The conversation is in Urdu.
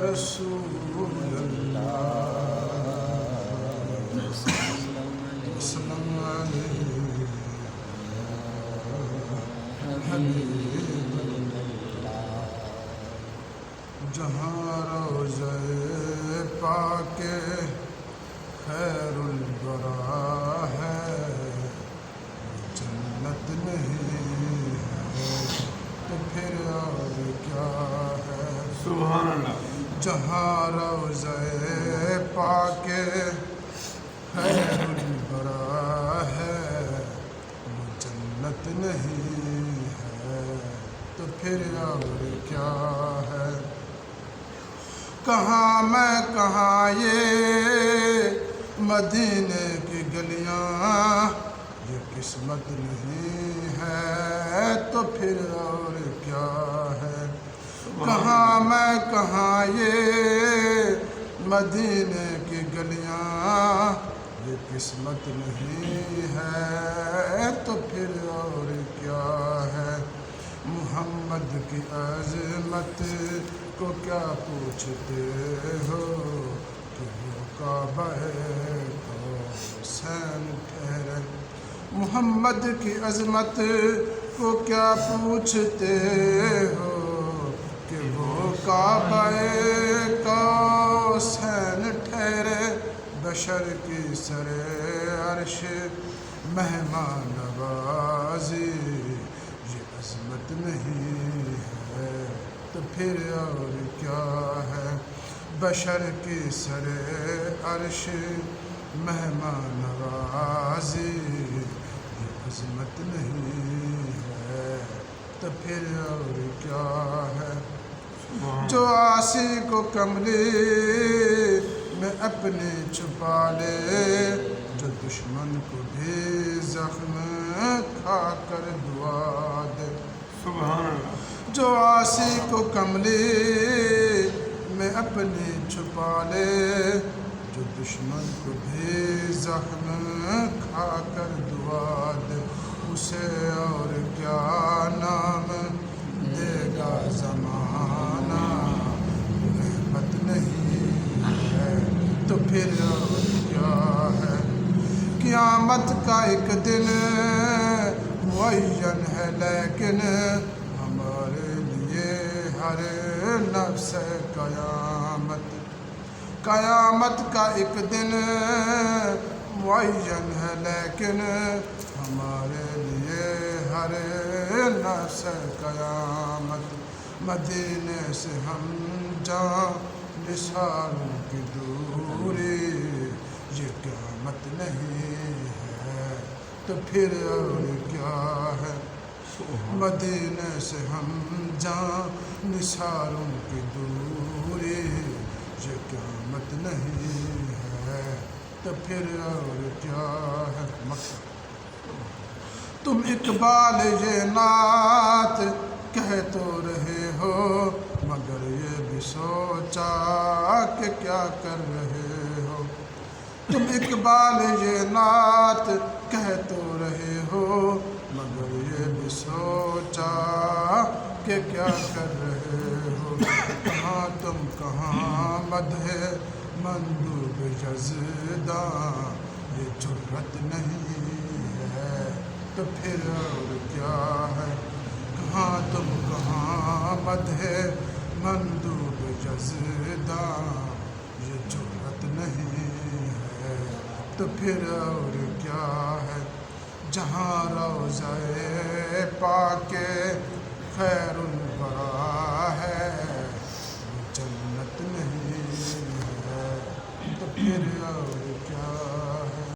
رسول اللہ وسلم علیہ حبیب اللہ جہاں روضہ پاک خیر الورا ہے جنت نہیں ہے تو پھر اور کیا ہے سبحان اللہ جہاں روضہ پاک خیر الورا ہے وہ جنت نہیں ہے تو پھر اور کیا ہے کہاں میں کہاں یہ مدینے کی گلیاں یہ قسمت نہیں ہے تو پھر اور کیا ہے کہاں میں کہاں یہ مدینے کی گلیاں یہ قسمت نہیں ہے تو پھر اور کیا ہے محمد کی عظمت کو کیا پوچھتے ہو کہ وہ کعبہ حسین ٹھہرے محمد کی عظمت کو کیا پوچھتے ہو کہ وہ کعبہ حسین ٹھہرے بشر کی سر عرش مہمان نوازی یہ عظمت نہیں ہے تو پھر اور کیا ہے بشر کی سر عرش مہمان نوازی یہ عظمت نہیں ہے تو پھر اور کیا ہے جو عاصی کو کملی میں اپنے چھپا لے جو دشمن کو بھی زخم کھا کر دعا دے سبحان اللہ جو عاصی کو کملی میں اپنے چھپا لے جو دشمن کو بھی زخم کھا کر دعا دے اسے اور کیا نام دے گا زمانہ رحمت نہیں ہے تو پھر اور کیا ہے قیامت کا ایک دن معین ہے لیکن ہمارے لیے ہر نفس قیامت کا ایک دن معین ہے لیکن ہمارے لیے ہر نفس قیامت مدینے سے ہم جہاں نثاروں کی دوری یہ قیامت نہیں ہے تو پھر اور کیا ہے مدینے سے ہم جہاں نثاروں کی دوری یہ قیامت نہیں ہے تو پھر اور کیا ہے مقصد تم اقبال یہ نعت کہہ تو رہے ہو مگر یہ بھی سوچا کہ کیا کر رہے ہو تم اقبال یہ نعت کہہ تو رہے ہو مگر یہ بھی سوچا کہ کیا کر رہے ہو کہاں تم کہاں مدح مندوب یزداں یہ جرت نہیں ہے تو پھر اور کیا ہے کہاں تم کہاں مدح مندوب یزداں یہ جرت نہیں ہے تو پھر اور کیا ہے جہاں روضہ پاک خیر الورا ہے وہ جنت نہیں ہے تو پھر اور کیا